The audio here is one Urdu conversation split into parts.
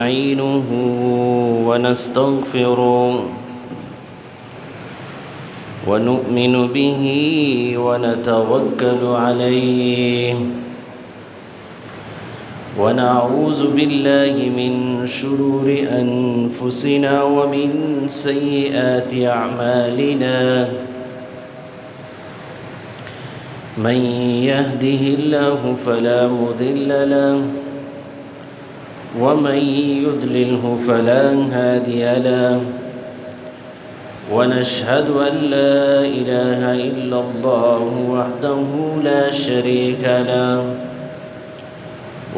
نستعينه ونستغفره ونؤمن به ونتوكل عليه ونعوذ بالله من شرور أنفسنا ومن سيئات أعمالنا من يهده الله فلا مضل له ومن يضلله فلا هادي له ونشهد أن لا إله إلا الله وحده لا شريك له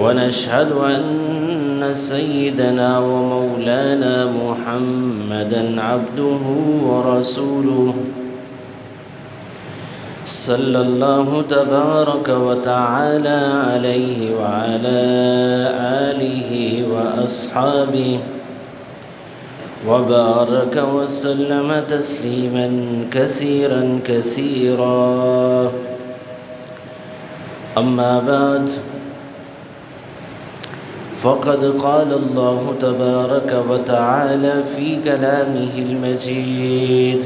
ونشهد أن سيدنا ومولانا محمدا عبده ورسوله صلى الله تبارك وتعالى عليه وعلى آله وأصحابه وبارك وسلم تسليما كثيرا كثيرا أما بعد فقد قال الله تبارك وتعالى في كلامه المجيد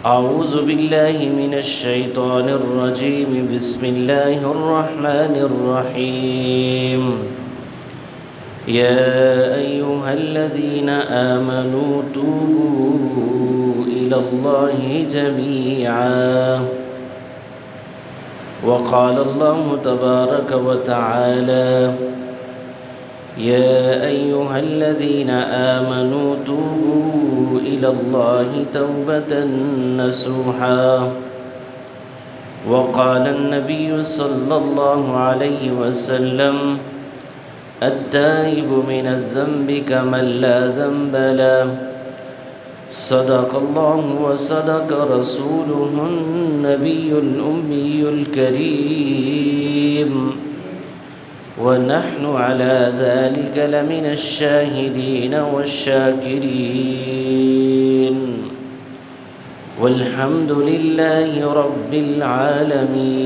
أعوذ بالله من الشيطان الرجيم بسم الله الرحمن الرحيم يا أيها الذين آمنوا توبوا إلى الله جميعا وقال الله تبارك وتعالى يا أيها الذين آمنوا توبوا إلى الله توبة نصوحا وقال النبي صلى الله عليه وسلم التائب من الذنب كمن لا ذنب له صدق الله وصدق رسوله النبي الأمي الكريم ونحن على ذلك لمن الشاهدين والشاكرين والحمد لله رب العالمين.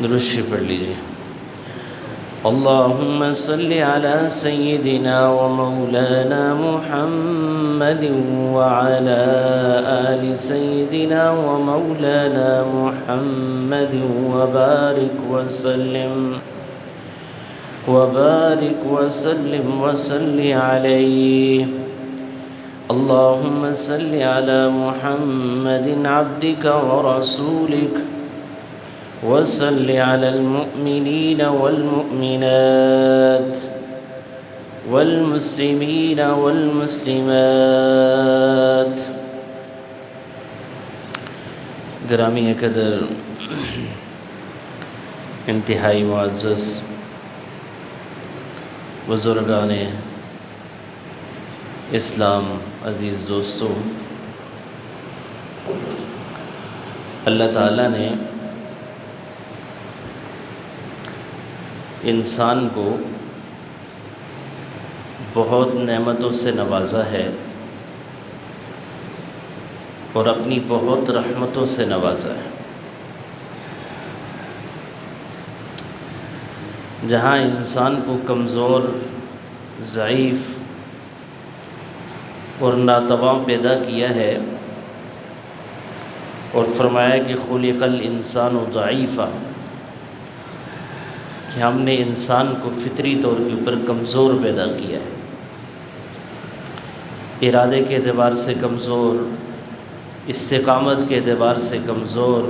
درود پڑھ لیجیے. اللهم صل على سيدنا ومولانا محمد وعلى آل سيدنا ومولانا محمد وبارك وسلم وصل عليه. اللهم صل على محمد عبدك ورسولك وصل على المؤمنين والمؤمنات والمسلمين والمسلمات. گرامی قدر انتہائی معزز بزرگان اسلام، عزیز دوستو، اللہ تعالیٰ نے انسان کو بہت نعمتوں سے نوازا ہے اور اپنی بہت رحمتوں سے نوازا ہے. جہاں انسان کو کمزور، ضعیف اور ناتواں پیدا کیا ہے اور فرمایا کہ خلق الانسان ضعیفا، کہ ہم نے انسان کو فطری طور کے اوپر کمزور پیدا کیا ہے، ارادے کے اعتبار سے کمزور، استقامت کے اعتبار سے کمزور،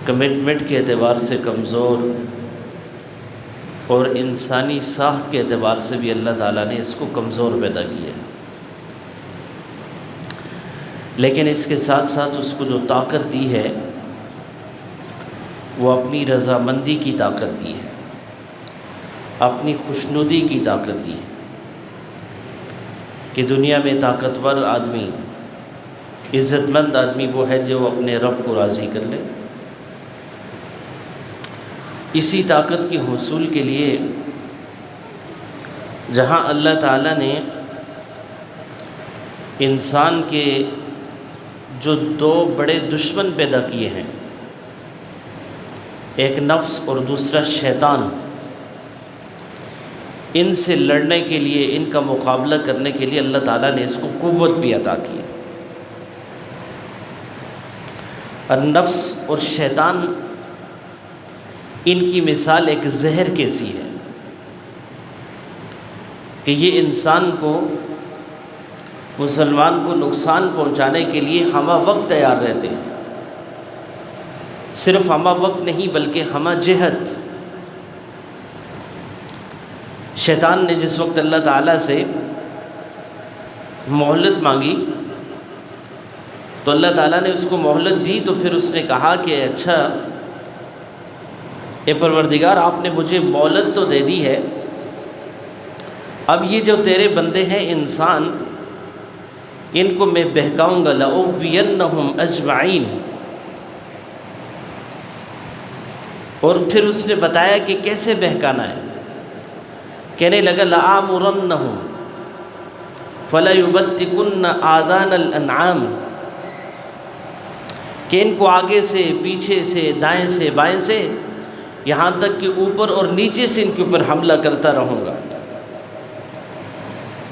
کمٹمنٹ کے اعتبار سے کمزور اور انسانی ساخت کے اعتبار سے بھی اللہ تعالیٰ نے اس کو کمزور پیدا کیا ہے. لیکن اس کے ساتھ ساتھ اس کو جو طاقت دی ہے وہ اپنی رضامندی کی طاقت دی ہے، اپنی خوشنودی کی طاقت دی ہے کہ دنیا میں طاقتور آدمی، عزت مند آدمی وہ ہے جو اپنے رب کو راضی کر لے. اسی طاقت کے حصول کے لیے جہاں اللہ تعالیٰ نے انسان کے جو دو بڑے دشمن پیدا کیے ہیں، ایک نفس اور دوسرا شیطان، ان سے لڑنے کے لیے، ان کا مقابلہ کرنے کے لیے اللہ تعالیٰ نے اس کو قوت بھی عطا کی۔ اور نفس اور شیطان، ان کی مثال ایک زہر کی سی ہے کہ یہ انسان کو، مسلمان کو نقصان پہنچانے کے لیے ہمہ وقت تیار رہتے ہیں۔ صرف ہمہ وقت نہیں بلکہ ہمہ جہت۔ شیطان نے جس وقت اللہ تعالیٰ سے مہلت مانگی تو اللہ تعالیٰ نے اس کو مہلت دی، تو پھر اس نے کہا کہ اچھا اے پروردگار، آپ نے مجھے مہلت تو دے دی ہے، اب یہ جو تیرے بندے ہیں انسان، ان کو میں بہکاؤں گا، لَأُغْوِيَنَّهُمْ أَجْمَعِينَ۔ اور پھر اس نے بتایا کہ کیسے بہکانا ہے، کہنے لگا لَآمُرَنَّهُمْ فَلَيُبَتِّكُنَّ آذَانَ الْأَنْعَامِ، کہ ان کو آگے سے، پیچھے سے، دائیں سے، بائیں سے، یہاں تک کہ اوپر اور نیچے سے ان کے اوپر حملہ کرتا رہوں گا،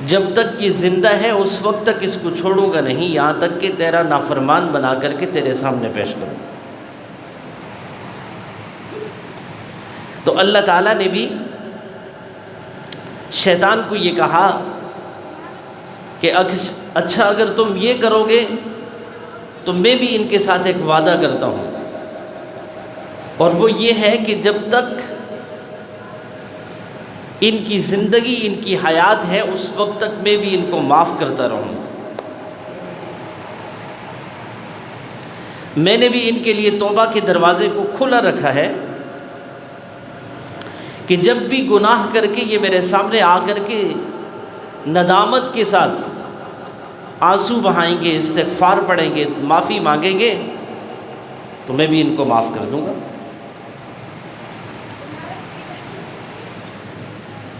جب تک یہ زندہ ہے اس وقت تک اس کو چھوڑوں گا نہیں، یہاں تک کہ تیرا نافرمان بنا کر کے تیرے سامنے پیش کروں۔ تو اللہ تعالیٰ نے بھی شیطان کو یہ کہا کہ اچھا اگر تم یہ کرو گے تو میں بھی ان کے ساتھ ایک وعدہ کرتا ہوں، اور وہ یہ ہے کہ جب تک ان کی زندگی، ان کی حیات ہے، اس وقت تک میں بھی ان کو معاف کرتا رہوں۔ میں نے بھی ان کے لیے توبہ کے دروازے کو کھلا رکھا ہے کہ جب بھی گناہ کر کے یہ میرے سامنے آ کر کے ندامت کے ساتھ آنسو بہائیں گے، استغفار پڑھیں گے، معافی مانگیں گے، تو میں بھی ان کو معاف کر دوں گا۔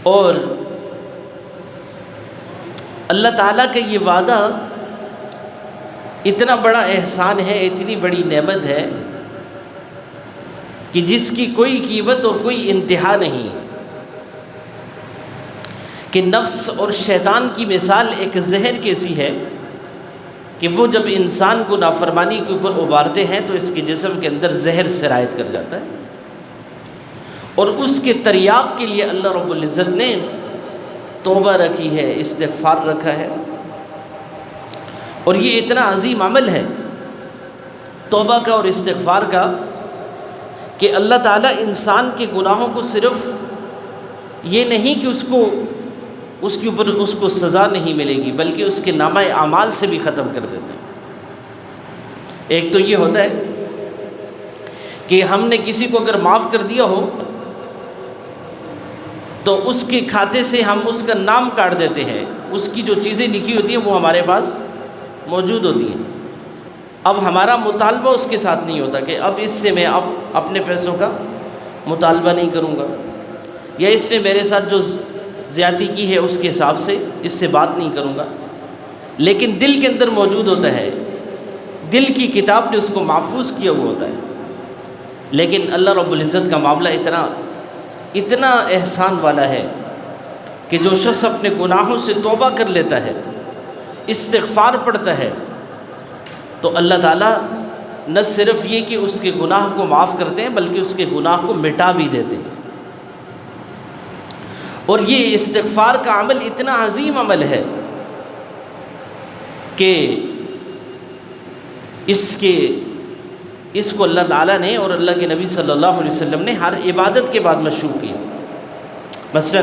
اور اللہ تعالیٰ کا یہ وعدہ اتنا بڑا احسان ہے، اتنی بڑی نعمت ہے کہ جس کی کوئی قیمت اور کوئی انتہا نہیں، کہ نفس اور شیطان کی مثال ایک زہر کی سی ہے کہ وہ جب انسان کو نافرمانی کے اوپر ابھارتے ہیں تو اس کے جسم کے اندر زہر سرایت کر جاتا ہے، اور اس کے تریاق کے لیے اللہ رب العزت نے توبہ رکھی ہے، استغفار رکھا ہے۔ اور یہ اتنا عظیم عمل ہے توبہ کا اور استغفار کا کہ اللہ تعالیٰ انسان کے گناہوں کو صرف یہ نہیں کہ اس کے اوپر اس کو سزا نہیں ملے گی، بلکہ اس کے نامہ اعمال سے بھی ختم کر دیتے ہیں۔ ایک تو یہ ہوتا ہے کہ ہم نے کسی کو اگر معاف کر دیا ہو تو اس کے کھاتے سے ہم اس کا نام کاٹ دیتے ہیں، اس کی جو چیزیں لکھی ہوتی ہیں وہ ہمارے پاس موجود ہوتی ہیں، اب ہمارا مطالبہ اس کے ساتھ نہیں ہوتا کہ اب اس سے میں اب اپنے پیسوں کا مطالبہ نہیں کروں گا، یا اس نے میرے ساتھ جو زیادتی کی ہے اس کے حساب سے اس سے بات نہیں کروں گا، لیکن دل کے اندر موجود ہوتا ہے، دل کی کتاب نے اس کو محفوظ کیا ہوا ہوتا ہے۔ لیکن اللہ رب العزت کا معاملہ اتنا احسان والا ہے کہ جو شخص اپنے گناہوں سے توبہ کر لیتا ہے، استغفار پڑھتا ہے، تو اللہ تعالیٰ نہ صرف یہ کہ اس کے گناہ کو معاف کرتے ہیں بلکہ اس کے گناہ کو مٹا بھی دیتے ہیں۔ اور یہ استغفار کا عمل اتنا عظیم عمل ہے کہ اس کو اللہ تعالیٰ نے اور اللہ کے نبی صلی اللہ علیہ وسلم نے ہر عبادت کے بعد مشروع کیا۔ مثلا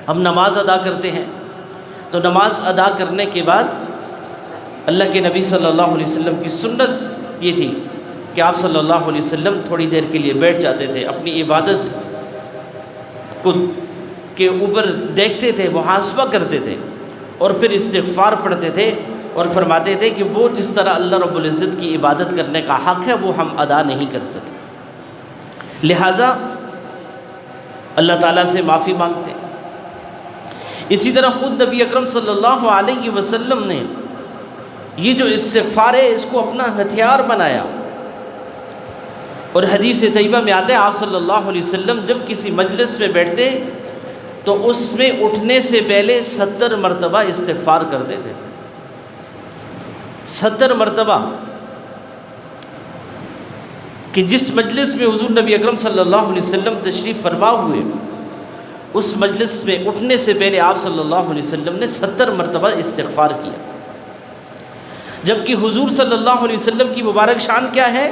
ہم نماز ادا کرتے ہیں تو نماز ادا کرنے کے بعد اللہ کے نبی صلی اللہ علیہ وسلم کی سنت یہ تھی کہ آپ صلی اللہ علیہ وسلم تھوڑی دیر کے لیے بیٹھ جاتے تھے، اپنی عبادت کو کے اوپر دیکھتے تھے، محاسبہ کرتے تھے، اور پھر استغفار پڑھتے تھے اور فرماتے تھے کہ وہ جس طرح اللہ رب العزت کی عبادت کرنے کا حق ہے وہ ہم ادا نہیں کر سکے، لہٰذا اللہ تعالیٰ سے معافی مانگتے۔ اسی طرح خود نبی اکرم صلی اللہ علیہ وسلم نے یہ جو استغفار ہے اس کو اپنا ہتھیار بنایا، اور حدیث طیبہ میں آتا ہے آپ صلی اللہ علیہ وسلم جب کسی مجلس میں بیٹھتے تو اس میں اٹھنے سے پہلے 70 مرتبہ استغفار کرتے تھے، 70 مرتبہ، کہ جس مجلس میں حضور نبی اکرم صلی اللہ علیہ وسلم تشریف فرما ہوئے اس مجلس میں اٹھنے سے پہلے آپ صلی اللہ علیہ وسلم نے 70 مرتبہ استغفار کیا، جبکہ حضور صلی اللہ علیہ وسلم کی مبارک شان کیا ہے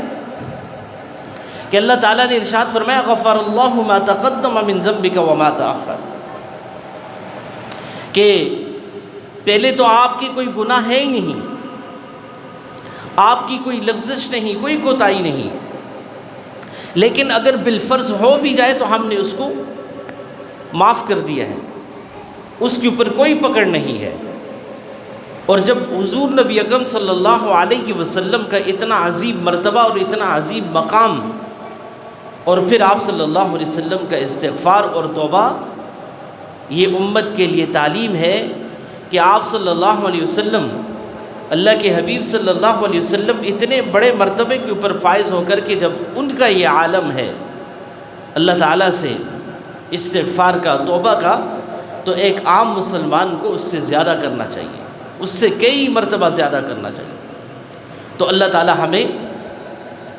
کہ اللہ تعالیٰ نے ارشاد فرمایا غفر اللہ ما تقدم من ذنبک وما تأخر، کہ پہلے تو آپ کی کوئی گناہ ہے ہی نہیں، آپ کی کوئی لغزش نہیں، کوئی کوتاہی نہیں، لیکن اگر بالفرض ہو بھی جائے تو ہم نے اس کو معاف کر دیا ہے، اس کے اوپر کوئی پکڑ نہیں ہے۔ اور جب حضور نبی اکرم صلی اللہ علیہ وسلم کا اتنا عظیم مرتبہ اور اتنا عظیم مقام، اور پھر آپ صلی اللہ علیہ وسلم کا استغفار اور توبہ، یہ امت کے لیے تعلیم ہے کہ آپ صلی اللہ علیہ وسلم، اللہ کے حبیب صلی اللہ علیہ وسلم اتنے بڑے مرتبے کے اوپر فائز ہو کر کے جب ان کا یہ عالم ہے اللہ تعالیٰ سے استغفار کا، توبہ کا، تو ایک عام مسلمان کو اس سے زیادہ کرنا چاہیے، اس سے کئی مرتبہ زیادہ کرنا چاہیے۔ تو اللہ تعالیٰ ہمیں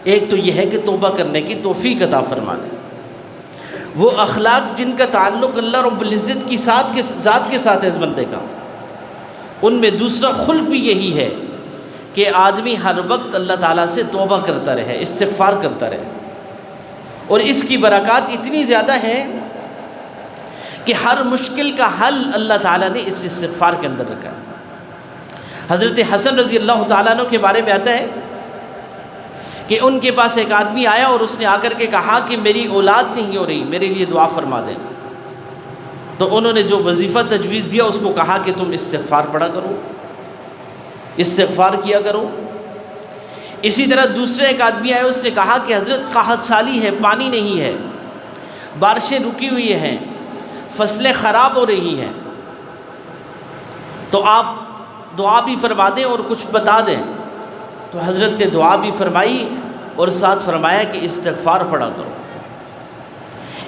ایک تو یہ ہے کہ توبہ کرنے کی توفیق عطا فرما دے، وہ اخلاق جن کا تعلق اللہ رب العزت کی ذات کے ساتھ ہے اس بندے کا، ان میں دوسرا خلق بھی یہی ہے کہ آدمی ہر وقت اللہ تعالیٰ سے توبہ کرتا رہے، استغفار کرتا رہے، اور اس کی برکات اتنی زیادہ ہیں کہ ہر مشکل کا حل اللہ تعالیٰ نے اس استغفار کے اندر رکھا ہے۔ حضرت حسن رضی اللہ تعالیٰ عنہ کے بارے میں آتا ہے کہ ان کے پاس ایک آدمی آیا اور اس نے آ کر کے کہا کہ میری اولاد نہیں ہو رہی، میرے لیے دعا فرما دیں۔ تو انہوں نے جو وظیفہ تجویز دیا اس کو کہا کہ تم استغفار پڑھا کرو، استغفار کیا کرو۔ اسی طرح دوسرے ایک آدمی آئے، اس نے کہا کہ حضرت قحط سالی ہے، پانی نہیں ہے، بارشیں رکی ہوئی ہیں، فصلیں خراب ہو رہی ہیں، تو آپ دعا بھی فرما دیں اور کچھ بتا دیں۔ تو حضرت نے دعا بھی فرمائی اور ساتھ فرمایا کہ استغفار پڑھا کرو۔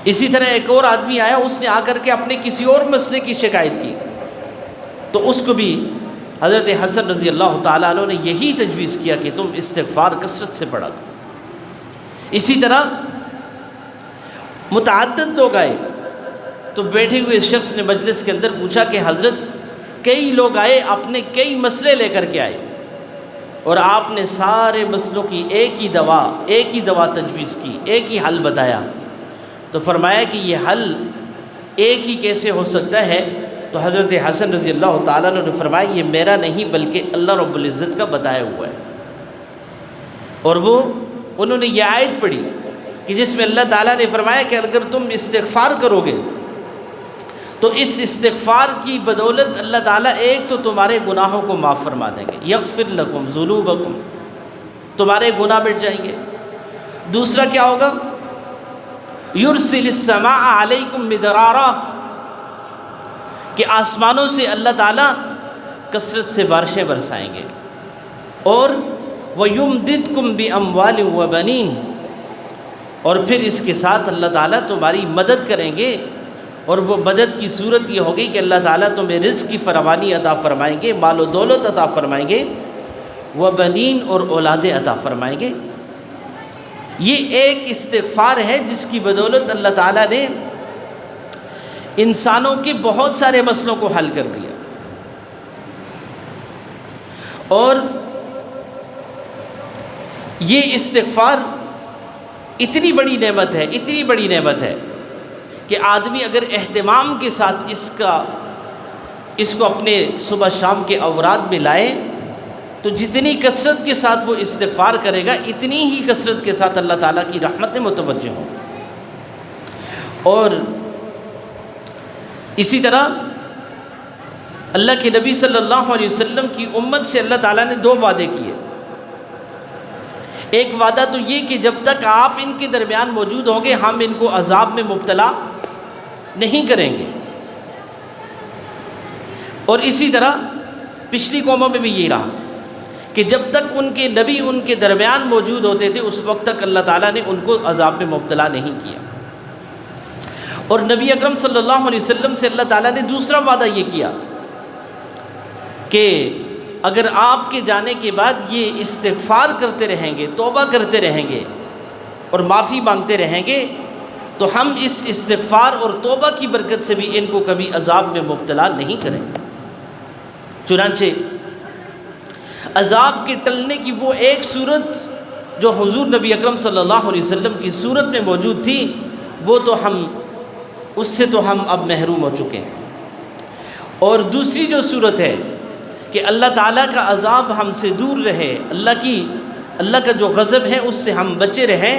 اسی طرح ایک اور آدمی آیا، اس نے آ کر کے اپنے کسی اور مسئلے کی شکایت کی، تو اس کو بھی حضرت حسن رضی اللہ تعالیٰ عنہ نے یہی تجویز کیا کہ تم استغفار کثرت سے پڑھا کرو۔ اسی طرح متعدد لوگ آئے تو بیٹھے ہوئے شخص نے مجلس کے اندر پوچھا کہ حضرت کئی لوگ آئے، اپنے کئی مسئلے لے کر کے آئے، اور آپ نے سارے مسئلوں کی ایک ہی دوا تجویز کی، ایک ہی حل بتایا۔ تو فرمایا کہ یہ حل ایک ہی کیسے ہو سکتا ہے؟ تو حضرت حسن رضی اللہ تعالیٰ نے فرمایا یہ میرا نہیں بلکہ اللہ رب العزت کا بتایا ہوا ہے۔ اور انہوں نے یہ آیت پڑھی کہ جس میں اللہ تعالیٰ نے فرمایا کہ اگر تم استغفار کرو گے تو اس استغفار کی بدولت اللہ تعالیٰ ایک تو تمہارے گناہوں کو معاف فرما دیں گے، یغفر لکم ذنوبکم، تمہارے گناہ مٹ جائیں گے۔ دوسرا کیا ہوگا؟ یرسل السماء علیکم مدرارا، کہ آسمانوں سے اللہ تعالیٰ کثرت سے بارشیں برسائیں گے، اور وَيُمْدِدْكُمْ بِأَمْوَالٍ وَبَنِينَ، اور پھر اس کے ساتھ اللہ تعالیٰ تمہاری مدد کریں گے، اور وہ مدد کی صورت یہ ہوگی کہ اللہ تعالیٰ تمہیں رزق کی فراوانی عطا فرمائیں گے، مال و دولت عطا فرمائیں گے، وبنین، اور اولادیں عطا فرمائیں گے۔ یہ ایک استغفار ہے جس کی بدولت اللہ تعالیٰ نے انسانوں کے بہت سارے مسئلوں کو حل کر دیا۔ اور یہ استغفار اتنی بڑی نعمت ہے، اتنی بڑی نعمت ہے کہ آدمی اگر اہتمام کے ساتھ اس کو اپنے صبح شام کے اوراد میں لائے تو جتنی کثرت کے ساتھ وہ استغفار کرے گا اتنی ہی کثرت کے ساتھ اللہ تعالیٰ کی رحمتیں متوجہ ہوں۔ اور اسی طرح اللہ کے نبی صلی اللہ علیہ وسلم کی امت سے اللہ تعالیٰ نے 2 وعدے کیے۔ ایک وعدہ تو یہ کہ جب تک آپ ان کے درمیان موجود ہوں گے ہم ان کو عذاب میں مبتلا نہیں کریں گے، اور اسی طرح پچھلی قوموں میں بھی یہ رہا کہ جب تک ان کے نبی ان کے درمیان موجود ہوتے تھے اس وقت تک اللہ تعالیٰ نے ان کو عذاب میں مبتلا نہیں کیا۔ اور نبی اکرم صلی اللہ علیہ وسلم سے اللہ تعالیٰ نے دوسرا وعدہ یہ کیا کہ اگر آپ کے جانے کے بعد یہ استغفار کرتے رہیں گے، توبہ کرتے رہیں گے اور معافی مانگتے رہیں گے تو ہم اس استغفار اور توبہ کی برکت سے بھی ان کو کبھی عذاب میں مبتلا نہیں کریں گے۔ چنانچہ عذاب کے ٹلنے کی وہ ایک صورت جو حضور نبی اکرم صلی اللہ علیہ وسلم کی صورت میں موجود تھی، وہ تو اس سے تو ہم اب محروم ہو چکے ہیں۔ اور دوسری جو صورت ہے کہ اللہ تعالیٰ کا عذاب ہم سے دور رہے، اللہ کا جو غضب ہے اس سے ہم بچے رہیں،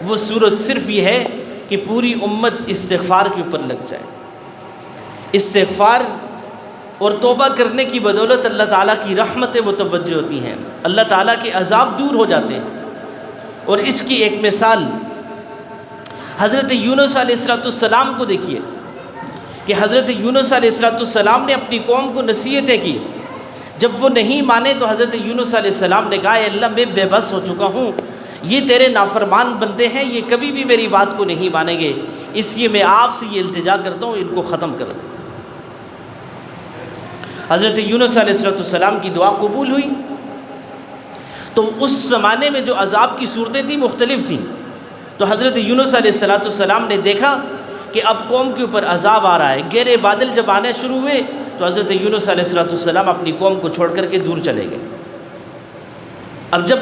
وہ صورت صرف یہ ہے کہ پوری امت استغفار کے اوپر لگ جائے۔ استغفار اور توبہ کرنے کی بدولت اللہ تعالیٰ کی رحمتیں متوجہ ہوتی ہیں، اللہ تعالیٰ کے عذاب دور ہو جاتے ہیں۔ اور اس کی ایک مثال حضرت یونس علیہ السلام کو دیکھیے کہ حضرت یونس علیہ السلام نے اپنی قوم کو نصیحتیں کی، جب وہ نہیں مانے تو حضرت یونس علیہ السلام نے کہا، اے اللہ میں بے بس ہو چکا ہوں، یہ تیرے نافرمان بندے ہیں، یہ کبھی بھی میری بات کو نہیں مانیں گے، اس لیے میں آپ سے یہ التجا کرتا ہوں ان کو ختم کر دیں۔ حضرت یونس علیہ السلام کی دعا قبول ہوئی۔ تو اس زمانے میں جو عذاب کی صورتیں تھیں مختلف تھیں، تو حضرت یونس علیہ السلام نے دیکھا کہ اب قوم کے اوپر عذاب آ رہا ہے، گہرے بادل جب آنے شروع ہوئے تو حضرت یونس علیہ السلام اپنی قوم کو چھوڑ کر کے دور چلے گئے۔ اب جب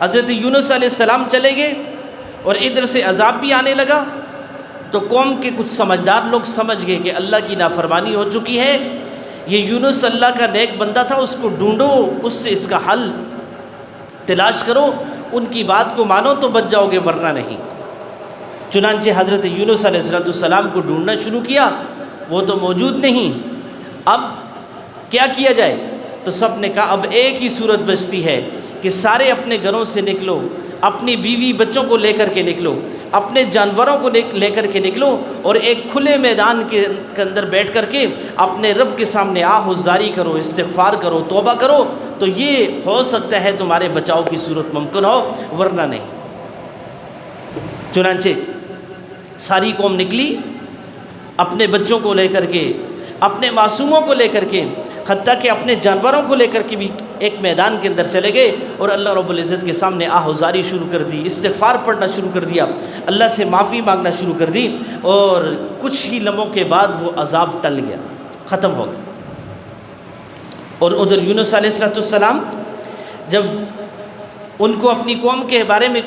حضرت یونس علیہ السلام چلے گئے اور ادھر سے عذاب بھی آنے لگا تو قوم کے کچھ سمجھدار لوگ سمجھ گئے کہ اللہ کی نافرمانی ہو چکی ہے، یہ یونس اللہ کا نیک بندہ تھا، اس کو ڈھونڈو، اس سے اس کا حل تلاش کرو، ان کی بات کو مانو تو بچ جاؤ گے ورنہ نہیں۔ چنانچہ حضرت یونس علیہ السلام کو ڈھونڈنا شروع کیا، وہ تو موجود نہیں، اب کیا کیا جائے؟ تو سب نے کہا اب ایک ہی صورت بچتی ہے کہ سارے اپنے گھروں سے نکلو، اپنی بیوی بچوں کو لے کر کے نکلو، اپنے جانوروں کو لے کر کے نکلو اور ایک کھلے میدان کے اندر بیٹھ کر کے اپنے رب کے سامنے آہوزاری کرو، استغفار کرو، توبہ کرو، تو یہ ہو سکتا ہے تمہارے بچاؤ کی صورت ممکن ہو ورنہ نہیں۔ چنانچہ ساری قوم نکلی اپنے بچوں کو لے کر کے، اپنے معصوموں کو لے کر کے، حتیٰ کہ اپنے جانوروں کو لے کر کے بھی ایک میدان کے اندر چلے گئے اور اللہ رب العزت کے سامنے آہوزاری شروع کر دی، استغفار پڑھنا شروع کر دیا، اللہ سے معافی مانگنا شروع کر دی، اور کچھ ہی لمحوں کے بعد وہ عذاب ٹل گیا، ختم ہو گیا۔ اور ادھر یونس علیہ السلام جب ان کو اپنی قوم کے بارے میں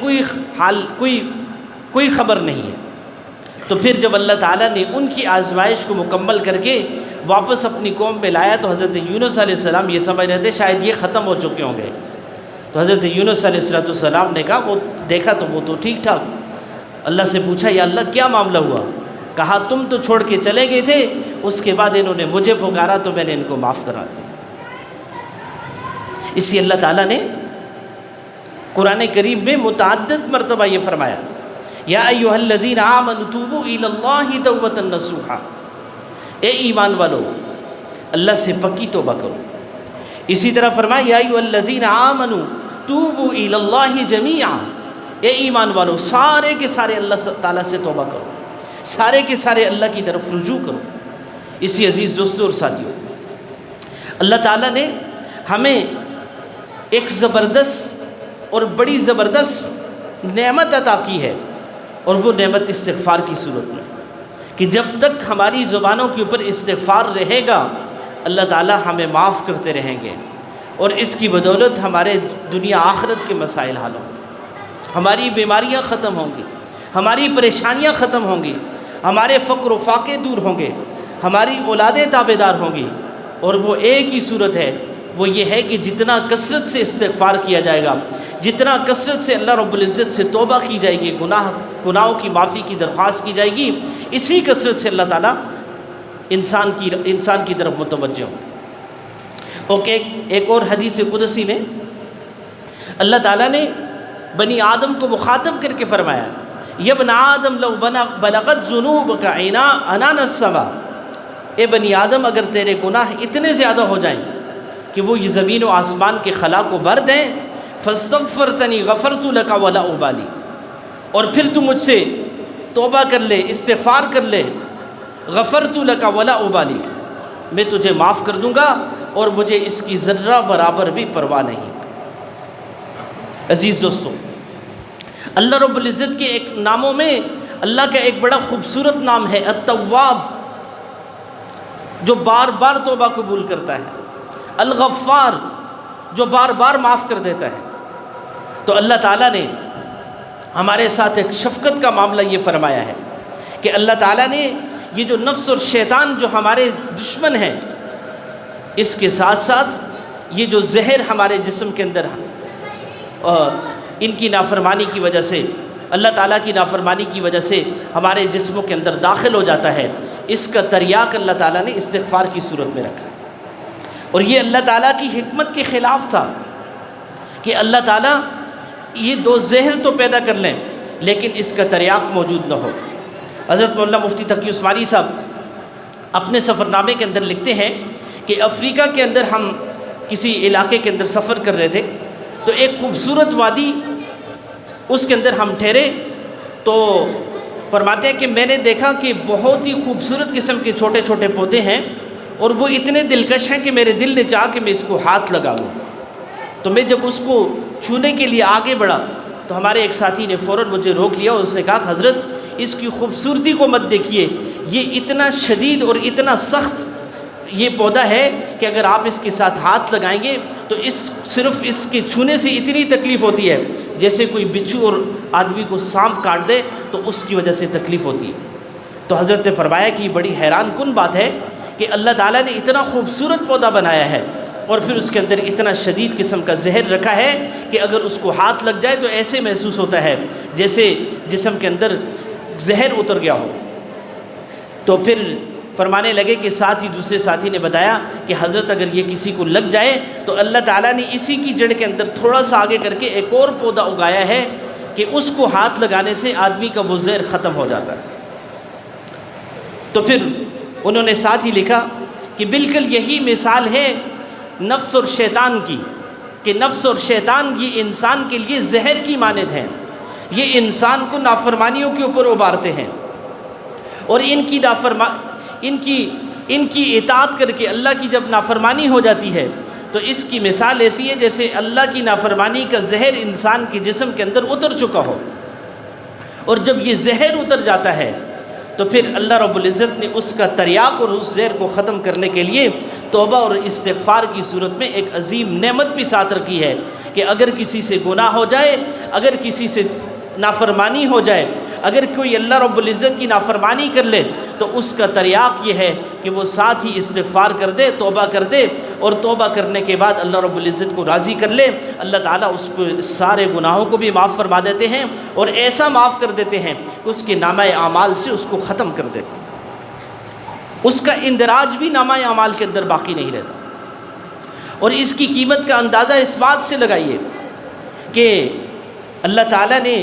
کوئی خبر نہیں ہے، تو پھر جب اللہ تعالیٰ نے ان کی آزمائش کو مکمل کر کے واپس اپنی قوم میں لایا تو حضرت یونس علیہ السلام یہ سمجھ رہے تھے شاید یہ ختم ہو چکے ہوں گے، تو حضرت یونس علیہ السلام نے کہا، وہ دیکھا تو وہ تو ٹھیک ٹھاک، اللہ سے پوچھا یا اللہ کیا معاملہ ہوا؟ کہا تم تو چھوڑ کے چلے گئے تھے، اس کے بعد انہوں نے مجھے پکارا تو میں نے ان کو معاف کرا دیا۔ اس لیے اللہ تعالیٰ نے قرآن کریم میں متعدد مرتبہ یہ فرمایا، یا ایھا الذین آمنوا توبوا الی اللہ توبۃ نصوحا، اے ایمان والو اللہ سے پکی توبہ کرو۔ اسی طرح فرمایا یا ایھا الذین آمنوا توبوا الی اللہ جمیعا، اے ایمان والو سارے کے سارے اللہ تعالیٰ سے توبہ کرو، سارے کے سارے اللہ کی طرف رجوع کرو۔ اسی عزیز دوستوں اور ساتھیوں، اللہ تعالیٰ نے ہمیں ایک زبردست اور بڑی زبردست نعمت عطا کی ہے، اور وہ نعمت استغفار کی صورت میں، کہ جب تک ہماری زبانوں کے اوپر استغفار رہے گا اللہ تعالیٰ ہمیں معاف کرتے رہیں گے، اور اس کی بدولت ہمارے دنیا آخرت کے مسائل حل ہوں گے، ہماری بیماریاں ختم ہوں گی، ہماری پریشانیاں ختم ہوں گی، ہمارے فقر و فاقے دور ہوں گے، ہماری اولادیں تابعدار ہوں گی۔ اور وہ ایک ہی صورت ہے، وہ یہ ہے کہ جتنا کثرت سے استغفار کیا جائے گا، جتنا کثرت سے اللہ رب العزت سے توبہ کی جائے گی، گناہوں کی معافی کی درخواست کی جائے گی، اسی کثرت سے اللہ تعالیٰ انسان کی طرف متوجہ ہو۔ ایک اور حدیث قدسی میں اللہ تعالیٰ نے بنی آدم کو مخاطب کر کے فرمایا، یا ابن آدم لو بلغت ذنوبک عنان السما، اے بنی آدم اگر تیرے گناہ اتنے زیادہ ہو جائیں کہ وہ یہ زمین و آسمان کے خلا کو بھر دیں، فاستغفرتنی غفرت لک ولا ابالی، اور پھر تو مجھ سے توبہ کر لے، استغفار کر لے، غفرت لک ولا ابالی، میں تجھے معاف کر دوں گا اور مجھے اس کی ذرہ برابر بھی پرواہ نہیں۔ عزیز دوستو، اللہ رب العزت کے ایک ناموں میں اللہ کا ایک بڑا خوبصورت نام ہے التواب، جو بار بار توبہ قبول کرتا ہے، الغفار، جو بار بار معاف کر دیتا ہے۔ تو اللہ تعالیٰ نے ہمارے ساتھ ایک شفقت کا معاملہ یہ فرمایا ہے کہ اللہ تعالیٰ نے یہ جو نفس اور شیطان جو ہمارے دشمن ہیں، اس کے ساتھ ساتھ یہ جو زہر ہمارے جسم کے اندر ان کی نافرمانی کی وجہ سے، اللہ تعالیٰ کی نافرمانی کی وجہ سے ہمارے جسموں کے اندر داخل ہو جاتا ہے، اس کا تریاق اللہ تعالیٰ نے استغفار کی صورت میں رکھا۔ اور یہ اللہ تعالیٰ کی حکمت کے خلاف تھا کہ اللہ تعالیٰ یہ دو زہر تو پیدا کر لیں لیکن اس کا تریاق موجود نہ ہو۔ حضرت مولانا مفتی تقی عثمانی صاحب اپنے سفرنامے کے اندر لکھتے ہیں کہ افریقہ کے اندر ہم کسی علاقے کے اندر سفر کر رہے تھے، تو ایک خوبصورت وادی اس کے اندر ہم ٹھہرے، تو فرماتے ہیں کہ میں نے دیکھا کہ بہت ہی خوبصورت قسم کے چھوٹے چھوٹے پودے ہیں اور وہ اتنے دلکش ہیں کہ میرے دل نے چاہا کہ میں اس کو ہاتھ لگاؤں۔ تو میں جب اس کو چھونے کے لیے آگے بڑھا تو ہمارے ایک ساتھی نے فوراً مجھے روک لیا اور اس نے کہا کہ حضرت اس کی خوبصورتی کو مت دیکھیے، یہ اتنا شدید اور اتنا سخت یہ پودا ہے کہ اگر آپ اس کے ساتھ ہاتھ لگائیں گے تو صرف اس کے چھونے سے اتنی تکلیف ہوتی ہے جیسے کوئی بچھو اور آدمی کو سانپ کاٹ دے تو اس کی وجہ سے تکلیف ہوتی ہے۔ تو حضرت نے فرمایا کہ یہ بڑی حیران کن بات ہے کہ اللہ تعالیٰ نے اتنا خوبصورت پودا بنایا ہے اور پھر اس کے اندر اتنا شدید قسم کا زہر رکھا ہے کہ اگر اس کو ہاتھ لگ جائے تو ایسے محسوس ہوتا ہے جیسے جسم کے اندر زہر اتر گیا ہو۔ تو پھر فرمانے لگے کہ ساتھ ہی دوسرے ساتھی نے بتایا کہ حضرت اگر یہ کسی کو لگ جائے تو اللہ تعالیٰ نے اسی کی جڑ کے اندر تھوڑا سا آگے کر کے ایک اور پودا اگایا ہے کہ اس کو ہاتھ لگانے سے آدمی کا وہ زہر ختم ہو جاتا ہے۔ تو پھر انہوں نے ساتھ ہی لکھا کہ بالکل یہی مثال ہے نفس اور شیطان کی، کہ نفس اور شیطان یہ انسان کے لیے زہر کی مانند ہیں، یہ انسان کو نافرمانیوں کے اوپر ابھارتے ہیں، اور ان کی اطاعت کر کے اللہ کی جب نافرمانی ہو جاتی ہے تو اس کی مثال ایسی ہے جیسے اللہ کی نافرمانی کا زہر انسان کے جسم کے اندر اتر چکا ہو، اور جب یہ زہر اتر جاتا ہے تو پھر اللہ رب العزت نے اس کا تریاق اور اس زہر کو ختم کرنے کے لیے توبہ اور استغفار کی صورت میں ایک عظیم نعمت بھی ساتھ رکھی ہے کہ اگر کسی سے گناہ ہو جائے، اگر کسی سے نافرمانی ہو جائے، اگر کوئی اللہ رب العزت کی نافرمانی کر لے تو اس کا تریاق یہ ہے کہ وہ ساتھ ہی استغفار کر دے، توبہ کر دے، اور توبہ کرنے کے بعد اللہ رب العزت کو راضی کر لے، اللہ تعالیٰ اس کو سارے گناہوں کو بھی معاف فرما دیتے ہیں اور ایسا معاف کر دیتے ہیں کہ اس کے نامہ اعمال سے اس کو ختم کر دیتے ہیں، اس کا اندراج بھی نامہ اعمال کے اندر باقی نہیں رہتا۔ اور اس کی قیمت کا اندازہ اس بات سے لگائیے کہ اللہ تعالیٰ نے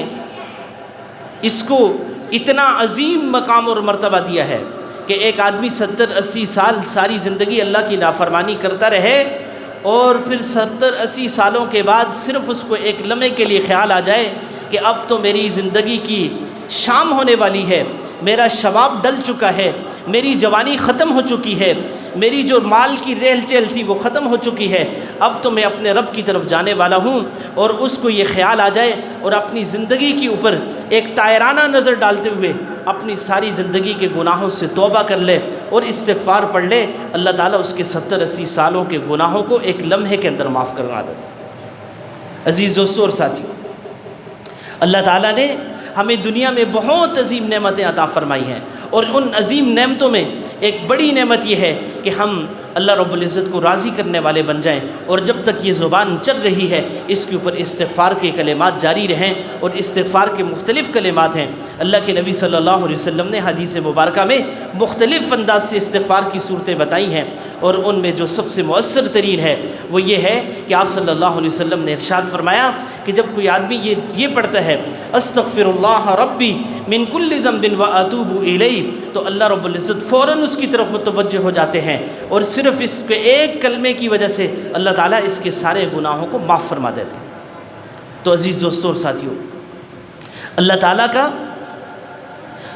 اس کو اتنا عظیم مقام اور مرتبہ دیا ہے کہ ایک آدمی 70-80 سال ساری زندگی اللہ کی نافرمانی کرتا رہے اور پھر 70-80 سالوں کے بعد صرف اس کو ایک لمحے کے لیے خیال آ جائے کہ اب تو میری زندگی کی شام ہونے والی ہے، میرا شباب ڈل چکا ہے، میری جوانی ختم ہو چکی ہے، میری جو مال کی ریل چیل تھی وہ ختم ہو چکی ہے، اب تو میں اپنے رب کی طرف جانے والا ہوں، اور اس کو یہ خیال آ جائے اور اپنی زندگی کے اوپر ایک طائرانہ نظر ڈالتے ہوئے اپنی ساری زندگی کے گناہوں سے توبہ کر لے اور استغفار پڑھ لے، اللہ تعالیٰ اس کے 70-80 سالوں کے گناہوں کو ایک لمحے کے اندر معاف کروا دیتا ہے۔ عزیز دوستو اور ساتھیو، اللہ تعالیٰ نے ہمیں دنیا میں بہت عظیم نعمتیں عطا فرمائی ہیں، اور ان عظیم نعمتوں میں ایک بڑی نعمت یہ ہے کہ ہم اللہ رب العزت کو راضی کرنے والے بن جائیں، اور جب تک یہ زبان چل رہی ہے اس کے اوپر استغفار کے کلمات جاری رہیں، اور استغفار کے مختلف کلمات ہیں۔ اللہ کے نبی صلی اللہ علیہ وسلم نے حدیث مبارکہ میں مختلف انداز سے استغفار کی صورتیں بتائی ہیں، اور ان میں جو سب سے مؤثر ترین ہے وہ یہ ہے کہ آپ صلی اللہ علیہ وسلم نے ارشاد فرمایا کہ جب کوئی آدمی یہ پڑھتا ہے استغفر اللہ ربی من کل ذنب واتوب الیہ، تو اللہ رب العزت فوراً اس کی طرف متوجہ ہو جاتے ہیں، اور صرف اس کے ایک کلمے کی وجہ سے اللہ تعالیٰ اس کے سارے گناہوں کو معاف فرما دیتے ہیں۔ تو عزیز دوستوں اور ساتھیوں، اللہ تعالیٰ کا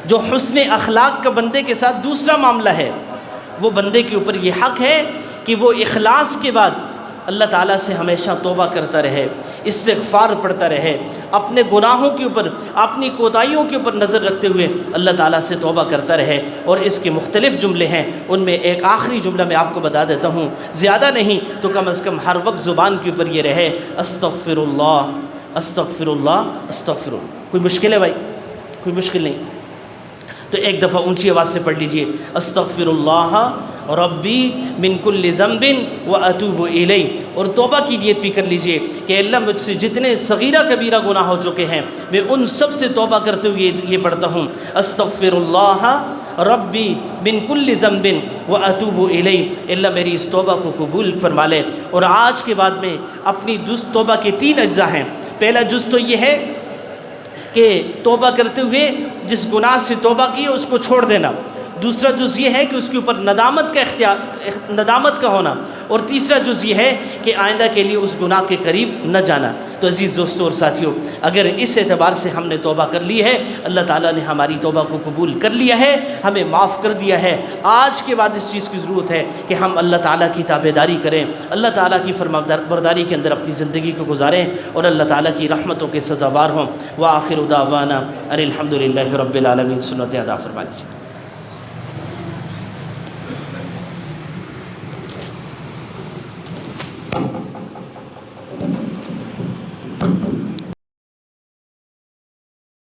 جو حسن اخلاق کا بندے کے ساتھ دوسرا معاملہ ہے، وہ بندے کے اوپر یہ حق ہے کہ وہ اخلاص کے بعد اللہ تعالیٰ سے ہمیشہ توبہ کرتا رہے، استغفار پڑھتا رہے، اپنے گناہوں کے اوپر، اپنی کوتاہیوں کے اوپر نظر رکھتے ہوئے اللہ تعالیٰ سے توبہ کرتا رہے۔ اور اس کے مختلف جملے ہیں، ان میں ایک آخری جملہ میں آپ کو بتا دیتا ہوں، زیادہ نہیں تو کم از کم ہر وقت زبان کے اوپر یہ رہے، استغفر اللہ استغفر اللہ استغفر اللہ۔ کوئی مشکل ہے بھائی؟ کوئی مشکل نہیں، تو ایک دفعہ اونچی آواز سے پڑھ لیجئے، استغفر اللہ ربی من کل ذنب واتوب الیہ، اور توبہ کی نیت بھی کر لیجئے کہ اللہ مجھ سے جتنے صغیرہ کبیرہ گناہ ہو چکے ہیں میں ان سب سے توبہ کرتے ہوئے یہ پڑھتا ہوں، استغفر اللہ ربی من کل ذنب واتوب الیہ، اللہ میری اس توبہ کو قبول فرما لے۔ اور آج کے بعد میں اپنی توبہ کے 3 اجزاء ہیں۔ پہلا جز تو یہ ہے کہ توبہ کرتے ہوئے جس گناہ سے توبہ کی اس کو چھوڑ دینا، دوسرا جز یہ ہے کہ اس کے اوپر ندامت کا ہونا، اور تیسرا جز یہ ہے کہ آئندہ کے لیے اس گناہ کے قریب نہ جانا۔ تو عزیز دوستوں اور ساتھیوں، اگر اس اعتبار سے ہم نے توبہ کر لی ہے، اللہ تعالیٰ نے ہماری توبہ کو قبول کر لیا ہے، ہمیں معاف کر دیا ہے۔ آج کے بعد اس چیز کی ضرورت ہے کہ ہم اللہ تعالیٰ کی تابعداری کریں، اللہ تعالیٰ کی فرمانبرداری کے اندر اپنی زندگی کو گزاریں، اور اللہ تعالیٰ کی رحمتوں کے سزاوار ہوں۔ وآخر دعوانا ان الحمد للہ رب العالمین۔ سنت ادا فرما لیجیے۔